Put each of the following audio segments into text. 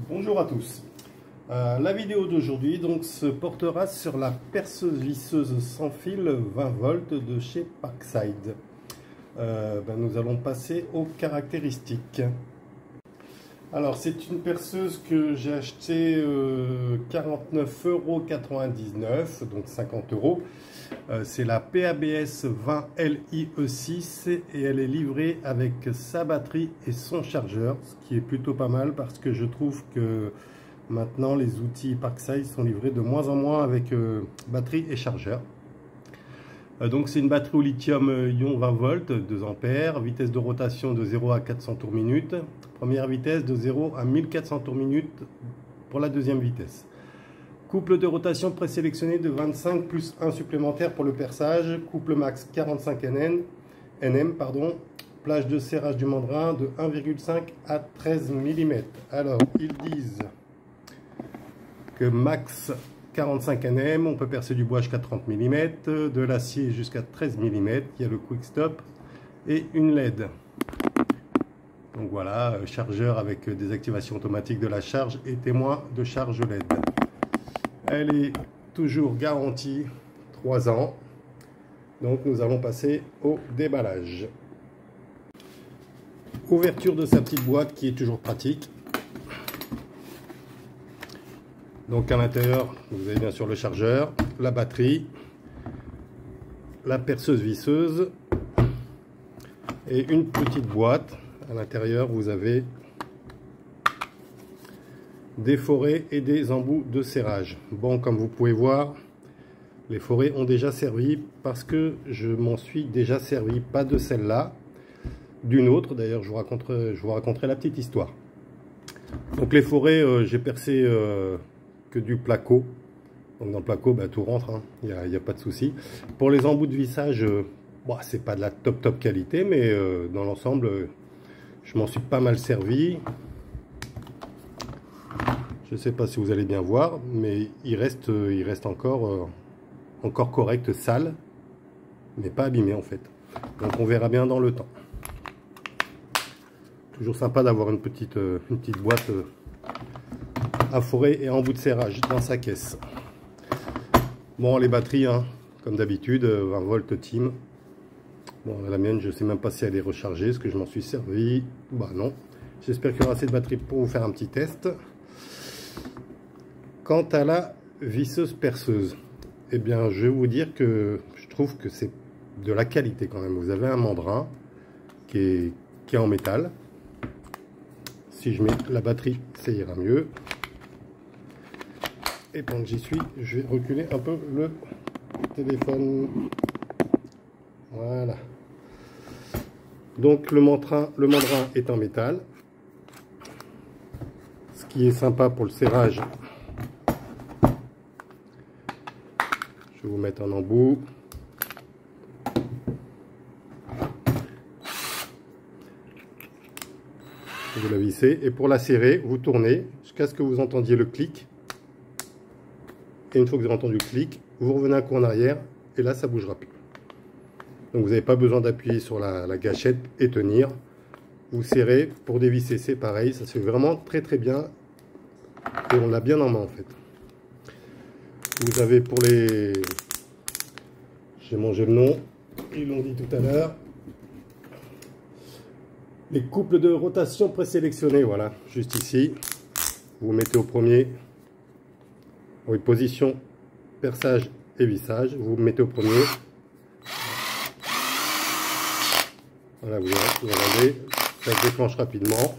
Bonjour à tous. La vidéo d'aujourd'hui donc se portera sur la perceuse visseuse sans fil 20 volts de chez Parkside. Nous allons passer aux caractéristiques. Alors c'est une perceuse que j'ai achetée 49,99 €, donc 50 €. C'est la PABS 20 LIE6 et elle est livrée avec sa batterie et son chargeur, ce qui est plutôt pas mal parce que je trouve que maintenant les outils Parkside sont livrés de moins en moins avec batterie et chargeur. Donc c'est une batterie au lithium-ion 20 volts, 2 ampères, vitesse de rotation de 0 à 400 tours minute, première vitesse de 0 à 1400 tours minute pour la deuxième vitesse. Couple de rotation présélectionné de 25 plus 1 supplémentaire pour le perçage, couple max 45 nm, plage de serrage du mandrin de 1,5 à 13 mm. Alors ils disent que max 45 nm, on peut percer du bois jusqu'à 30 mm, de l'acier jusqu'à 13 mm, il y a le quick stop et une LED. Donc voilà, chargeur avec désactivation automatique de la charge et témoin de charge LED. Elle est toujours garantie 3 ans. Donc nous allons passer au déballage. Ouverture de sa petite boîte qui est toujours pratique. Donc à l'intérieur, vous avez bien sûr le chargeur, la batterie, la perceuse visseuse et une petite boîte. À l'intérieur, vous avez des forets et des embouts de serrage. Bon, comme vous pouvez voir, les forets ont déjà servi parce que je m'en suis déjà servi, pas de celle-là, d'une autre. D'ailleurs, je vous raconterai la petite histoire. Donc les forets, j'ai percé que du placo. Donc dans le placo, tout rentre, hein. Il n'y a pas de souci. Pour les embouts de vissage, c'est pas de la top qualité, mais dans l'ensemble, je m'en suis pas mal servi. Je ne sais pas si vous allez bien voir, mais il reste encore correct, sale, mais pas abîmé en fait. Donc on verra bien dans le temps. Toujours sympa d'avoir une petite boîte à forêt et embout de serrage dans sa caisse. Bon, les batteries, hein, comme d'habitude, 20 volts team. Bon, la mienne, je ne sais même pas si elle est rechargée, est-ce que je m'en suis servi? Non. J'espère qu'il y aura assez de batterie pour vous faire un petit test. Quant à la visseuse perceuse, eh bien, je vais vous dire que je trouve que c'est de la qualité quand même. Vous avez un mandrin qui est en métal. Si je mets la batterie, ça ira mieux. Et pendant que j'y suis, je vais reculer un peu le téléphone. Voilà. Donc le mandrin est en métal. Ce qui est sympa pour le serrage. Je vais vous mettre un embout. Vous la vissez et pour la serrer, vous tournez jusqu'à ce que vous entendiez le clic. Et une fois que vous avez entendu le clic, vous revenez un coup en arrière et là ça bougera plus. Donc vous n'avez pas besoin d'appuyer sur la gâchette et tenir. Vous serrez, pour dévisser c'est pareil, ça se fait vraiment très bien et on l'a bien en main en fait. Vous avez pour les... J'ai mangé le nom, ils l'ont dit tout à l'heure. Les couples de rotation présélectionnés, voilà, juste ici. Vous mettez au premier, oui, position, perçage et vissage. Vous mettez au premier. Voilà, vous regardez, ça se déclenche rapidement.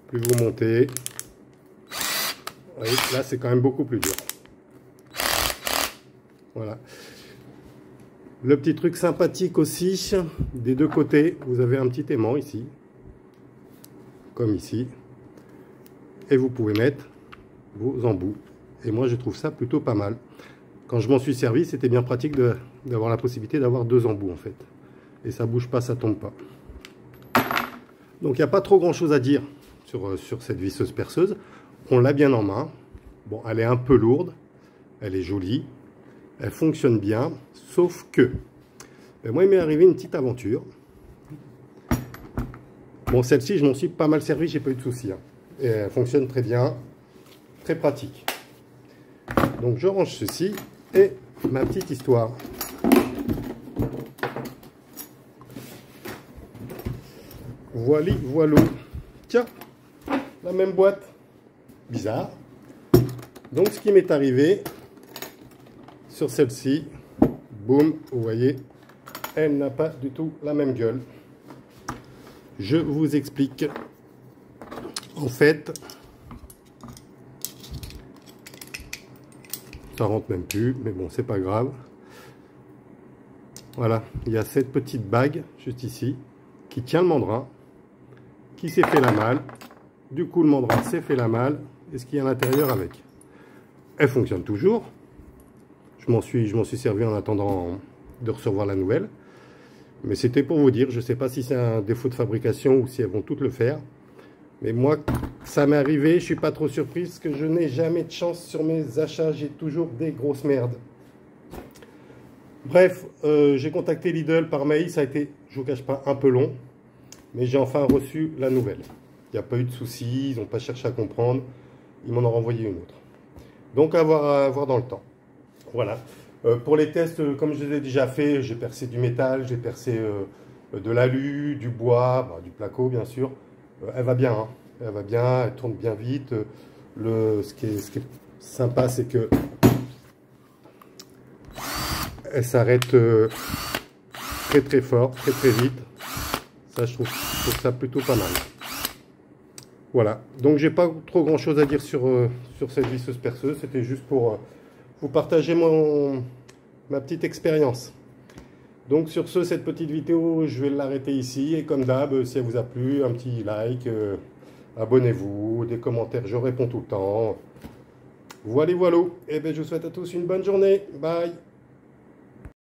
Plus vous montez, oui, là c'est quand même beaucoup plus dur. Voilà. Le petit truc sympathique aussi, des deux côtés, vous avez un petit aimant ici, comme ici, et vous pouvez mettre vos embouts. Et moi je trouve ça plutôt pas mal. Quand je m'en suis servi, c'était bien pratique d'avoir la possibilité d'avoir 2 embouts en fait. Et ça bouge pas, ça tombe pas. Donc il n'y a pas trop grand chose à dire sur cette visseuse perceuse. On l'a bien en main. Bon, elle est un peu lourde, elle est jolie. Elle fonctionne bien, sauf que moi il m'est arrivé une petite aventure. Bon, celle-ci je m'en suis pas mal servi, j'ai pas eu de soucis. Hein. et elle fonctionne très bien, très pratique. Donc je range ceci et ma petite histoire. Voilà, voilà. Tiens, la même boîte. Bizarre. Donc ce qui m'est arrivé sur celle-ci, boum, vous voyez, elle n'a pas du tout la même gueule. Je vous explique. En fait, ça rentre même plus, mais bon, c'est pas grave. Voilà, il y a cette petite bague juste ici qui tient le mandrin, qui s'est fait la malle. Du coup, le mandrin s'est fait la malle. Et ce qu'il y a à l'intérieur avec. Elle fonctionne toujours. Je m'en suis servi en attendant de recevoir la nouvelle. Mais c'était pour vous dire, je ne sais pas si c'est un défaut de fabrication ou si elles vont toutes le faire. Mais moi, ça m'est arrivé, je ne suis pas trop surpris parce que je n'ai jamais de chance sur mes achats. J'ai toujours des grosses merdes. Bref, j'ai contacté Lidl par mail. Ça a été, je ne vous cache pas, un peu long. Mais j'ai enfin reçu la nouvelle. Il n'y a pas eu de soucis, ils n'ont pas cherché à comprendre. Ils m'en ont renvoyé une autre. Donc à voir dans le temps. Voilà. Pour les tests, comme je les ai déjà fait, j'ai percé du métal, j'ai percé de l'alu, du bois, bah, du placo bien sûr. Elle va bien, hein. Elle va bien, elle tourne bien vite. Ce qui est sympa, c'est que elle s'arrête très très fort, très très vite. Ça, je trouve ça plutôt pas mal. Voilà, donc j'ai pas trop grand chose à dire sur cette visseuse perceuse, c'était juste pour vous partager ma petite expérience. Donc sur ce, cette petite vidéo, je vais l'arrêter ici, et comme d'hab, si elle vous a plu, un petit like, abonnez-vous, des commentaires, je réponds tout le temps. Voilà, voilà, et bien je vous souhaite à tous une bonne journée, bye.